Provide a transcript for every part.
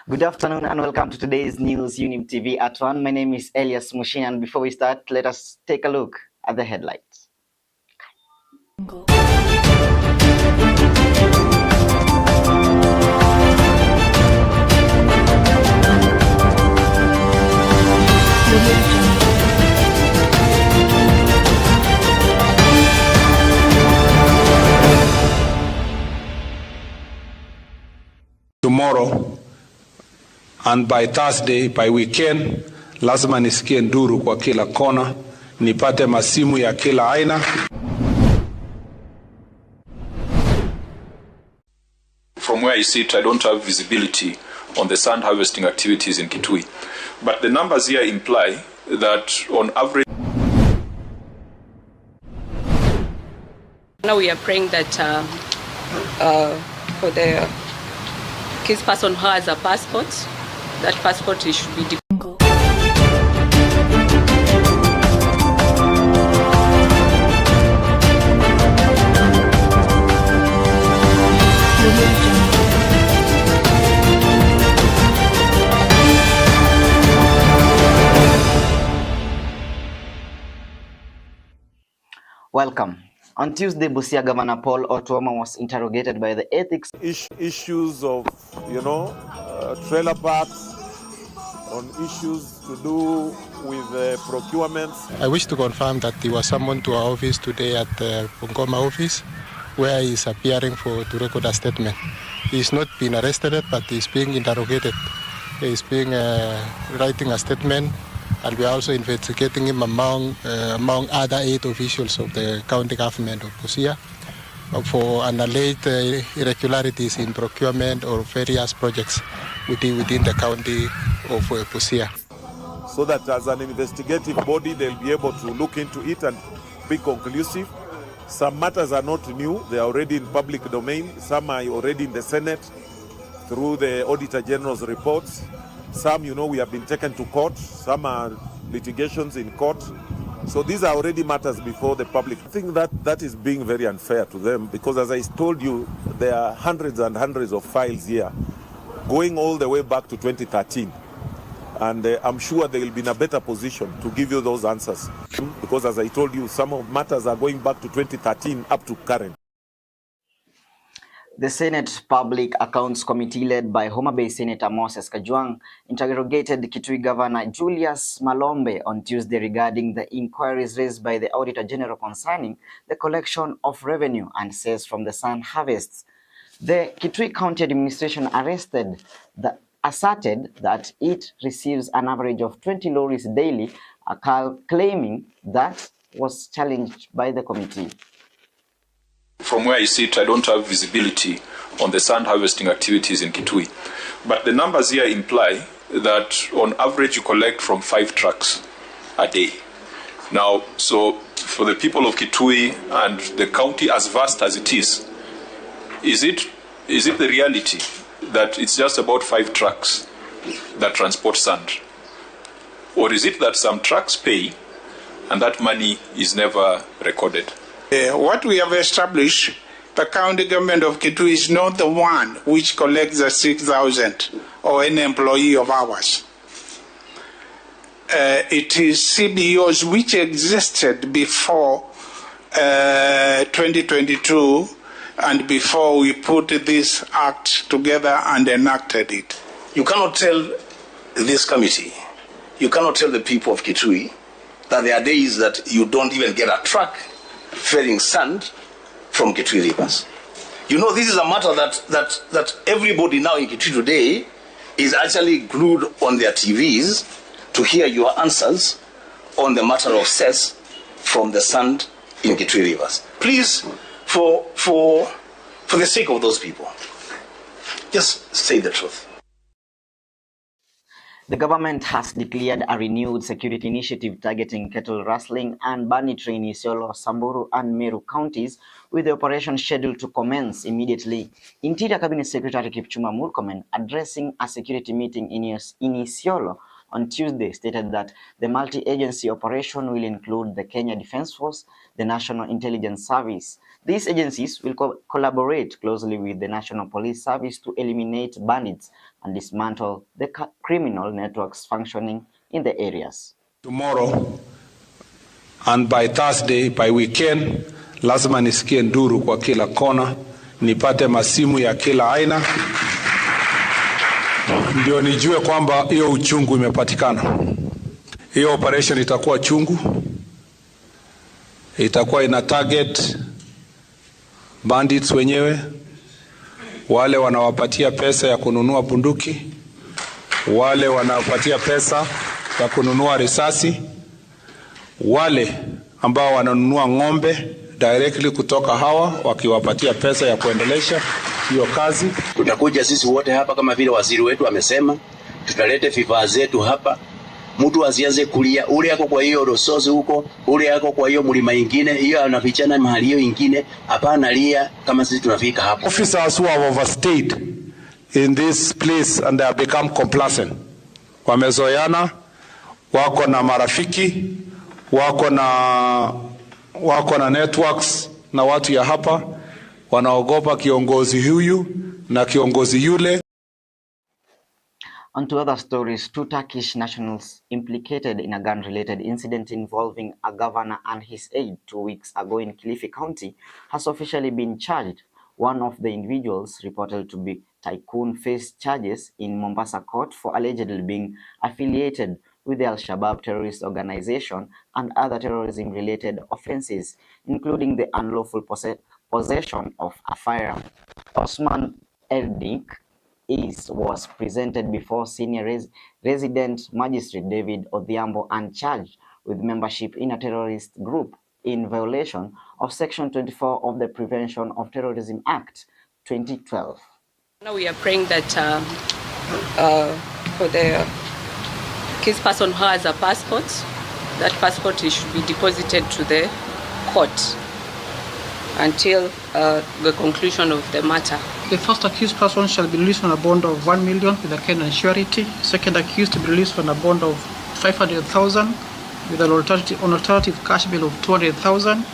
Good afternoon and welcome to today's news Younib TV at 1. My name is Elias Muchina, and before we start, let us take a look at the headlines. Tomorrow and by Thursday, by weekend, lazima nisikie nduru kwa kila kona, nipate masimu ya kila aina. From where I sit, I don't have visibility on the sand harvesting activities in Kitui. But the numbers here imply that on average... Now we are praying that for the case person who has a passport, that passport should be Welcome. On Tuesday, Busia Governor Paul Otuoma was interrogated by the ethics issues of, trailer parks, on issues to do with procurements. I wish to confirm that he was summoned to our office today at the Bungoma office, where he is appearing to record a statement. He is not being arrested, but he is being interrogated. He is being writing a statement, and we are also investigating him among other 8 officials of the county government of Busia for an alleged irregularities in procurement or various projects within the county of Busia. So that as an investigative body, they'll be able to look into it and be conclusive. Some matters are not new. They are already in public domain. Some are already in the Senate through the Auditor General's reports. Some, we have been taken to court. Some are litigations in court. So these are already matters before the public. I think that is being very unfair to them because, as I told you, there are hundreds and hundreds of files here going all the way back to 2013. And I'm sure they will be in a better position to give you those answers. Because, as I told you, some of matters are going back to 2013 up to current. The Senate Public Accounts Committee, led by Homa Bay Senator Moses Kajwang, interrogated Kitui Governor Julius Malombe on Tuesday regarding the inquiries raised by the Auditor General concerning the collection of revenue and sales from the sand harvests. The Kitui County Administration asserted that it receives an average of 20 lorries daily, claiming that was challenged by the committee. From where I sit, I don't have visibility on the sand harvesting activities in Kitui. But the numbers here imply that on average you collect from 5 trucks a day. Now, so for the people of Kitui and the county as vast as it is it the reality that it's just about 5 trucks that transport sand? Or is it that some trucks pay and that money is never recorded? What we have established, the county government of Kitui is not the one which collects the 6,000 or any employee of ours. It is CBOs which existed before 2022 and before we put this act together and enacted it. You cannot tell this committee, you cannot tell the people of Kitui that there are days that you don't even get a truck ferrying sand from Kitui rivers. This is a matter that everybody now in Kitui today is actually glued on their TVs to hear your answers on the matter of cess from the sand in Kitui rivers. Please, for the sake of those people, just say the truth. The government has declared a renewed security initiative targeting cattle rustling and banditry in Isiolo, Samburu, and Meru counties, with the operation scheduled to commence immediately. Interior Cabinet Secretary Kipchumba Murkomen, addressing a security meeting in Isiolo on Tuesday, stated that the multi-agency operation will include the Kenya Defence Force, the National Intelligence Service, These agencies will collaborate closely with the National Police Service to eliminate bandits and dismantle the criminal networks functioning in the areas. Tomorrow and by Thursday, by weekend, lazima nisikie nduru kwa kila kona, nipate masimu ya kila aina, ndio nijue kwamba hiyo uchungu imepatikana. Hiyo operation itakuwa chungu, itakuwa ina target bandits wenyewe, wale wanawapatia pesa ya kununua bunduki, wale wanawapatia pesa ya kununua risasi, wale ambao wananunua ng'ombe directly kutoka hawa wakiwapatia pesa ya kuendelesha hiyo kazi. Tutakuja sisi wote hapa kama vile waziri wetu amesema, tutalete vifaa zetu hapa. Mtu asianze kulia ule yako kwa hiyo resource huko, ule yako kwa hiyo mlima ingine, hiyo anafichana mahali hiyo ingine, hapana lia kama sisi tunafika hapo. Officers who have overstayed in this place and they have become complacent. Wamezoeana, wako na marafiki, wako na networks na watu ya hapa, wanaogopa kiongozi huyu na kiongozi yule. On to other stories, 2 Turkish nationals implicated in a gun-related incident involving a governor and his aide 2 weeks ago in Kilifi County has officially been charged. One of the individuals, reported to be Tycoon, faced charges in Mombasa court for allegedly being affiliated with the Al-Shabaab terrorist organization and other terrorism-related offenses, including the unlawful possession of a firearm. Osman Erdik was presented before senior resident magistrate David Odhiambo and charged with membership in a terrorist group in violation of Section 24 of the Prevention of Terrorism Act 2012. Now we are praying that for the case person who has a passport, that passport should be deposited to the court until the conclusion of the matter. The first accused person shall be released on a bond of 1 million with a Kenyan surety. Second accused to be released on a bond of 500,000 with an alternative cash bill of 200,000,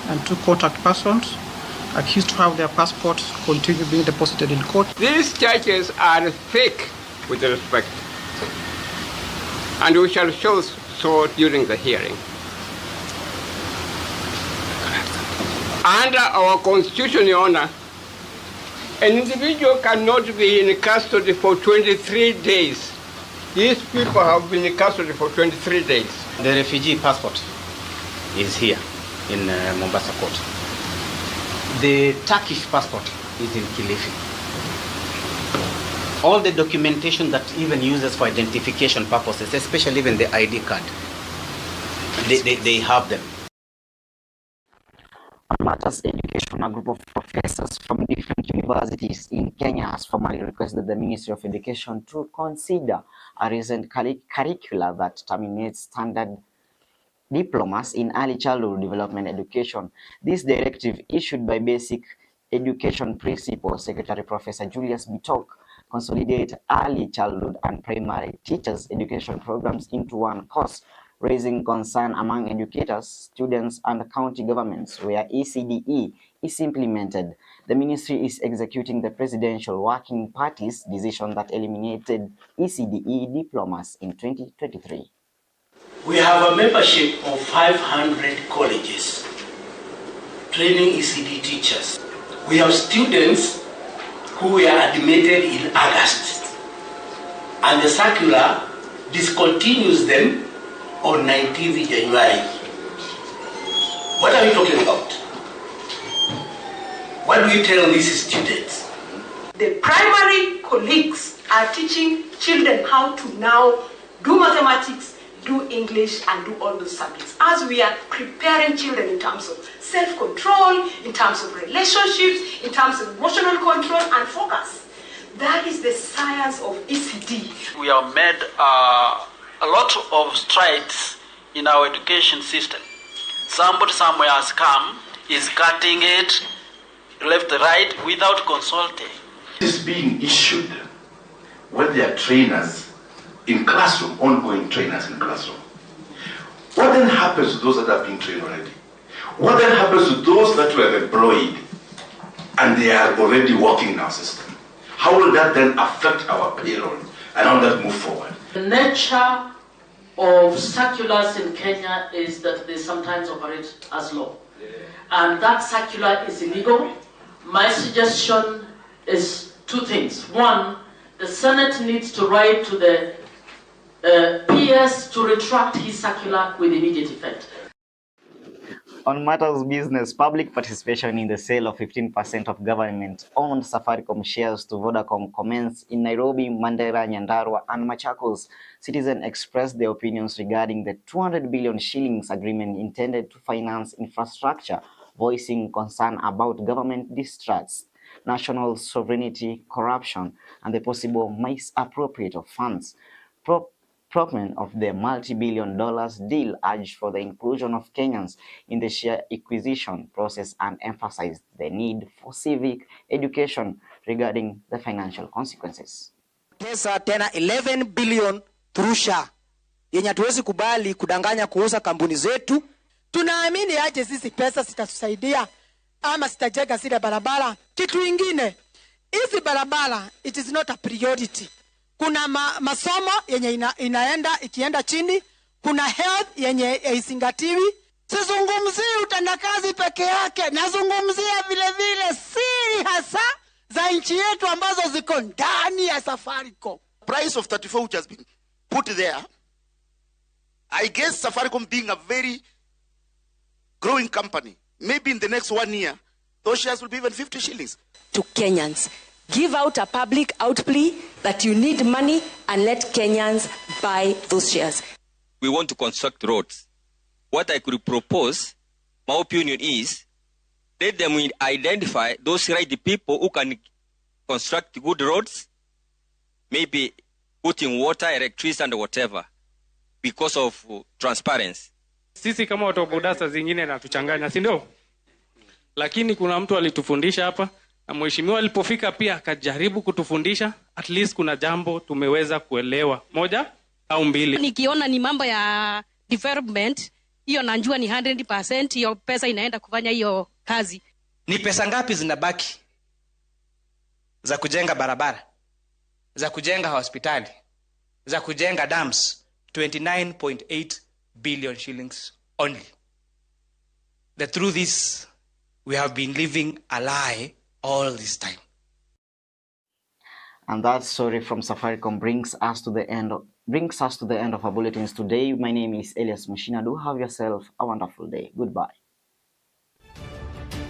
and 2 contact persons accused to have their passports continue being deposited in court. These charges are fake with respect, and we shall show so during the hearing. Under our constitution, Your Honor, an individual cannot be in custody for 23 days. These people have been in custody for 23 days. The refugee passport is here in Mombasa court. The Turkish passport is in Kilifi. All the documentation that even uses for identification purposes, especially even the ID card, they have them. On matters education, a group of professors from different universities in Kenya has formally requested the Ministry of Education to consider a recent curricula that terminates standard diplomas in early childhood development education. This directive, issued by Basic Education Principal Secretary Professor Julius Bitok, consolidates early childhood and primary teachers' education programs into one course, raising concern among educators, students, and county governments where ECDE is implemented. The ministry is executing the Presidential Working Party's decision that eliminated ECDE diplomas in 2023. We have a membership of 500 colleges training ECD teachers. We have students who were admitted in August, and the circular discontinues them on 19th January. What are we talking about? What do you tell these students? The primary colleagues are teaching children how to now do mathematics, do English, and do all those subjects, as we are preparing children in terms of self-control, in terms of relationships, in terms of emotional control and focus. That is the science of ECD. We have made a lot of strides in our education system. Somebody somewhere has come, is cutting it left, right, without consulting. This is being issued when they are trainers in classroom, ongoing trainers in classroom. What then happens to those that are being trained already? What then happens to those that were employed and they are already working in our system? How will that then affect our payroll and how that move forward? The nature of circulars in Kenya is that they sometimes operate as law. And that circular is illegal. My suggestion is two things. One, the Senate needs to write to the PS to retract his circular with immediate effect. On matters business, public participation in the sale of 15% of government-owned Safaricom shares to Vodacom commenced in Nairobi, Mandera, Nyandarua, and Machakos. Citizens expressed their opinions regarding the 200 billion shillings agreement intended to finance infrastructure, voicing concern about government distrust, national sovereignty, corruption, and the possible misappropriation of funds. Proponent of the multi-billion dollars deal urged for the inclusion of Kenyans in the share acquisition process and emphasized the need for civic education regarding the financial consequences. Pesa tena 11 billion through SHA. Yenye hatuwezi kubali kudanganya kuuza kampuni zetu. Tunaamini aje sisi pesa zitatusaidia ama zitajenga zile barabara. Kitu ingine, hizi barabara it is not a priority. Kuna masomo yenye inaenda ikienda chini, kuna health yenye isingatiwi. Sizungumzii utendakazi peke yake, nazungumzia vile vile siri hasa za nchi yetu ambazo ziko ndani ya Safaricom. Price of 34 which has been put there, I guess Safaricom being a very growing company, maybe in the next 1 year, those shares will be even 50 shillings. To Kenyans, give out a public outplea that you need money and let Kenyans buy those shares. We want to construct roads. What I could propose, my opinion is, let them identify those right people who can construct good roads, maybe putting water, electricity and whatever, because of transparency. Sisi kama watu wa boda zingine na tuchanganya, si ndio? Lakini kuna mtu alitufundisha hapa, na mheshimiwa alipofika pia akajaribu kutufundisha, at least kuna jambo tumeweza kuelewa, moja au mbili. Nikiona ni mambo ya development, hiyo najua ni 100% hiyo pesa inaenda kufanya hiyo kazi. Ni pesa ngapi zinabaki za kujenga barabara, za kujenga hospitali, za kujenga dams? 29.8 billion shillings only. The truth is, we have been living a lie all this time. And that story from Safaricom brings us to the end of our bulletins today. My name is Elias Muchina. Do have yourself a wonderful day. Goodbye.